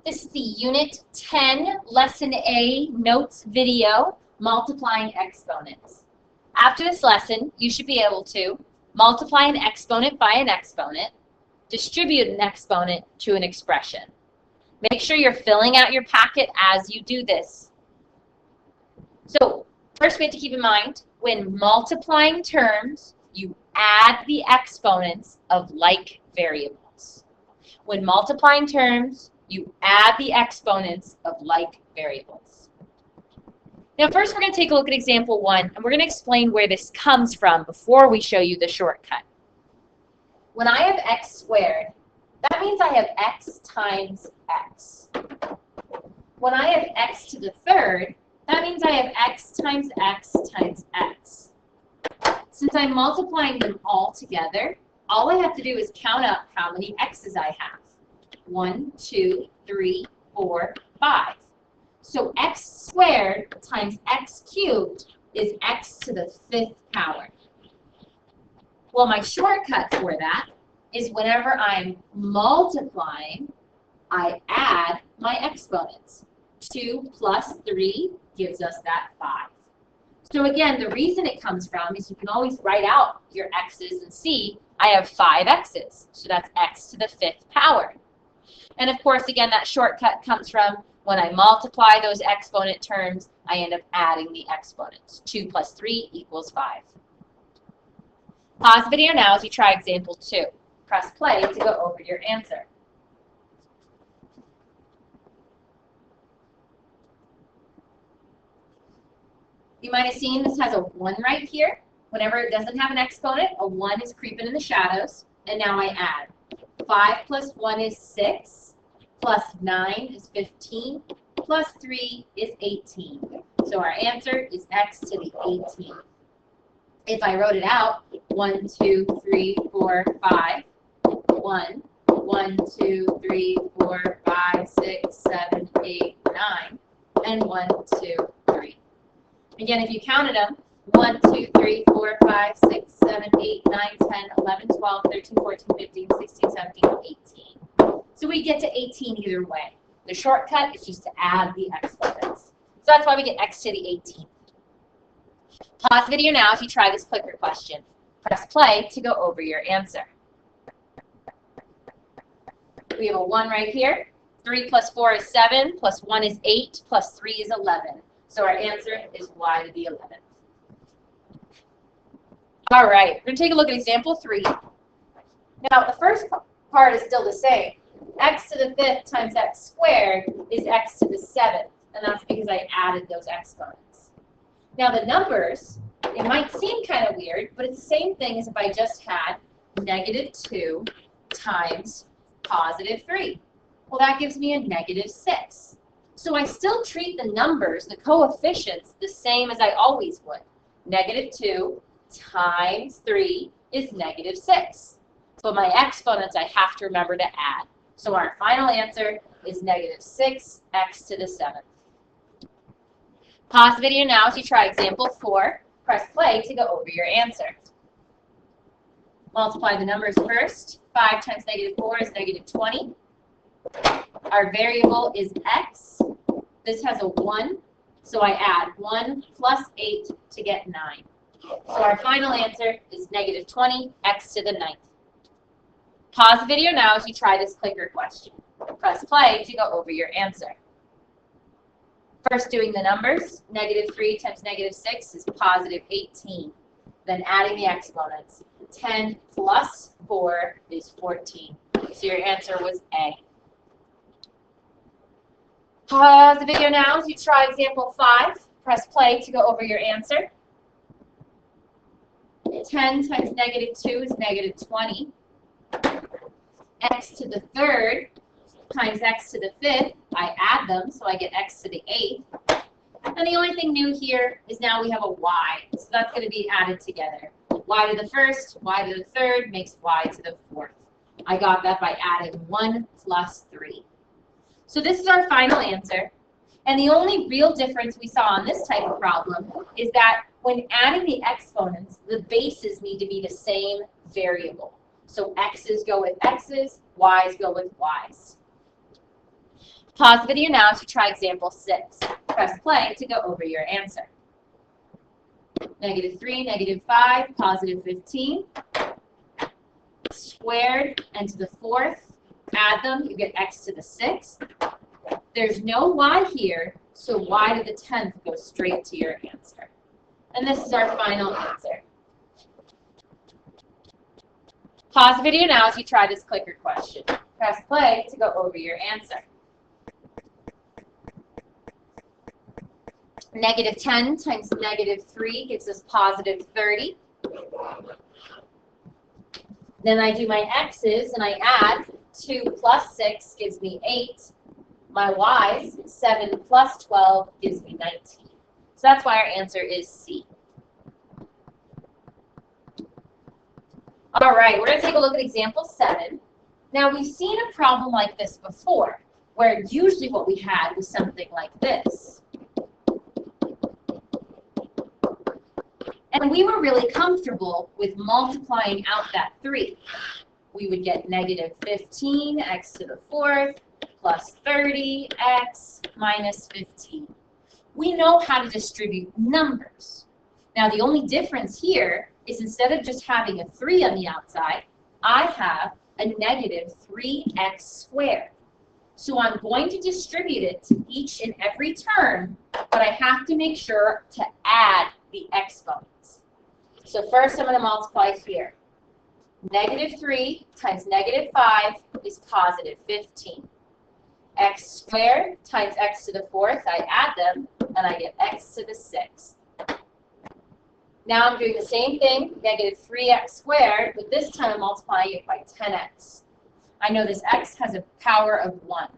This is the Unit 10 Lesson A Notes video, Multiplying Exponents. After this lesson, you should be able to multiply an exponent by an exponent, distribute an exponent to an expression. Make sure you're filling out your packet as you do this. So first we have to keep in mind, when multiplying terms, you add the exponents of like variables. When multiplying terms, you add the exponents of like variables. Now first we're going to take a look at example 1, and we're going to explain where this comes from before we show you the shortcut. When I have x squared, that means I have x times x. When I have x to the third, that means I have x times x times x. Since I'm multiplying them all together, all I have to do is count up how many x's I have. 1, 2, 3, 4, 5. So x squared times x cubed is x to the 5th power. Well, my shortcut for that is whenever I'm multiplying, I add my exponents. 2 plus 3 gives us that 5. So again, the reason it comes from is you can always write out your x's and see I have 5 x's. So that's x to the 5th power. And of course, again, that shortcut comes from when I multiply those exponent terms, I end up adding the exponents. 2 plus 3 equals 5. Pause the video now as you try example 2. Press play to go over your answer. You might have seen this has a 1 right here. Whenever it doesn't have an exponent, a 1 is creeping in the shadows. And now I add. 5 plus 1 is 6. Plus 9 is 15, plus 3 is 18. So our answer is x to the 18. If I wrote it out, 1, 2, 3, 4, 5, 1, 1, 2, 3, 4, 5, 6, 7, 8, 9, and 1, 2, 3. Again, if you counted them, 1, 2, 3, 4, 5, 6, 7, 8, 9, 10, 11, 12, 13, 14, 15, 16, 17, 18. So we get to 18 either way. The shortcut is just to add the exponents. So that's why we get x to the 18th. Pause the video now if you try this clicker question. Press play to go over your answer. We have a 1 right here. 3 plus 4 is 7, plus 1 is 8, plus 3 is 11. So our answer is y to the 11th. All right, we're going to take a look at example 3. Now, the first part is still the same. X to the 5th times x squared is x to the 7th, and that's because I added those exponents. Now the numbers, it might seem kind of weird, but it's the same thing as if I just had -2 times +3. Well, that gives me a -6. So I still treat the numbers, the coefficients, the same as I always would. -2 times 3 is -6. So my exponents I have to remember to add. So our final answer is -6 x to the 7th. Pause the video now as you try example 4. Press play to go over your answer. Multiply the numbers first. 5 times -4 is -20. Our variable is x. This has a 1, so I add 1 plus 8 to get 9. So our final answer is -20 x to the 9th. Pause the video now as you try this clicker question. Press play to go over your answer. First doing the numbers, -3 times -6 is +18. Then adding the exponents. 10 plus 4 is 14. So your answer was A. Pause the video now as you try example 5. Press play to go over your answer. 10 times -2 is -20. X to the 3rd times x to the 5th, I add them, so I get x to the 8th. And the only thing new here is now we have a y, so that's going to be added together. Y to the 1st, y to the 3rd makes y to the 4th. I got that by adding 1 plus 3. So this is our final answer. And the only real difference we saw on this type of problem is that when adding the exponents, the bases need to be the same variable. So x's go with x's, y's go with y's. Pause the video now to try example 6. Press play to go over your answer. -3, -5, positive 15. Squared and to the 4th. Add them, you get x to the 6th. There's no y here, so y to the 10th goes straight to your answer. And this is our final answer. Pause the video now as you try this clicker question. Press play to go over your answer. -10 times -3 gives us positive 30. Then I do my x's and I add 2 plus 6 gives me 8. My y's, 7 plus 12 gives me 19. So that's why our answer is C. All right, we're going to take a look at example 7. Now, we've seen a problem like this before, where usually what we had was something like this. And we were really comfortable with multiplying out that 3. We would get -15, x to the 4th, plus 30, x minus 15. We know how to distribute numbers. Now, the only difference here is instead of just having a 3 on the outside, I have a -3x squared. So I'm going to distribute it to each and every term, but I have to make sure to add the exponents. So first I'm going to multiply here. -3 times -5 is positive 15. X squared times x to the 4th, I add them, and I get x to the 6th. Now I'm doing the same thing, -3x squared, but this time I'm multiplying it by 10x. I know this x has a power of 1.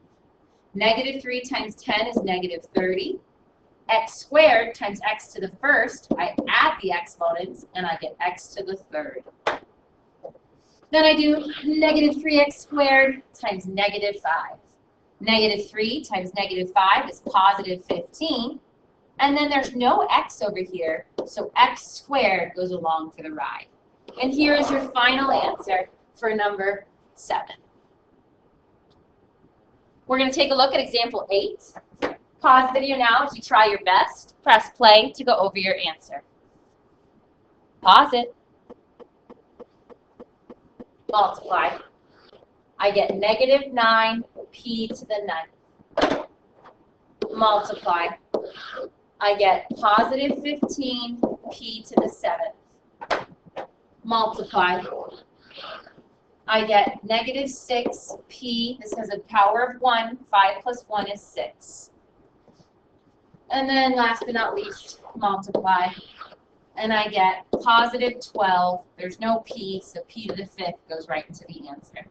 -3 times 10 is -30. X squared times x to the 1st, I add the exponents, and I get x to the 3rd. Then I do -3x squared times -5. -3 times -5 is positive 15. And then there's no x over here, so x squared goes along for the ride. And here is your final answer for number 7. We're going to take a look at example 8. Pause the video now as you try your best. Press play to go over your answer. Pause it. Multiply. I get -9 p to the 9th. Multiply. I get positive 15 p to the 7th. Multiply. I get -6 p. This has a power of 1. 5 plus 1 is 6. And then last but not least, multiply. And I get positive 12. There's no p, so p to the 5th goes right into the answer.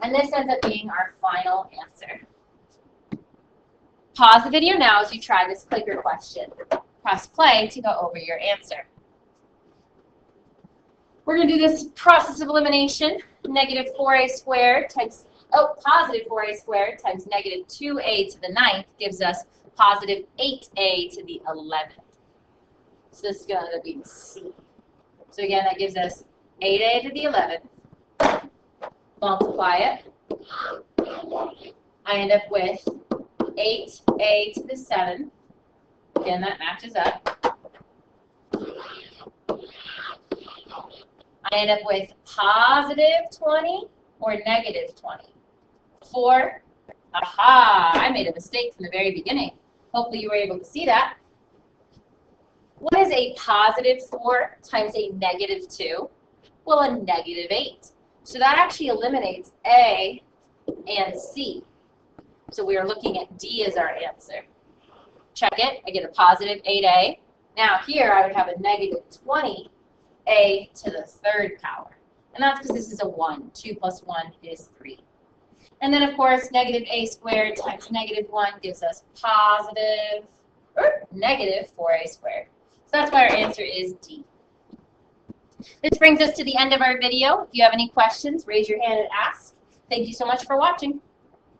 And this ends up being our final answer. Pause the video now as you try this clicker question. Press play to go over your answer. We're going to do this process of elimination. -4a squared times, positive 4a squared times -2a to the 9th gives us positive 8a to the 11th. So this is going to be C. So again, that gives us 8a to the 11th. Multiply it. I end up with 8a to the 7th. Again, that matches up. I end up with positive 20 or -20. 4. Aha! I made a mistake from the very beginning. Hopefully you were able to see that. What is a positive 4 times a -2? Well, a -8. So that actually eliminates A and C. So we are looking at D as our answer. Check it. I get a positive 8a. Now here I would have a -20a to the 3rd power. And that's because this is a 1. 2 plus 1 is 3. And then, of course, -a squared times -1 gives us -4a squared. So that's why our answer is D. This brings us to the end of our video. If you have any questions, raise your hand and ask. Thank you so much for watching.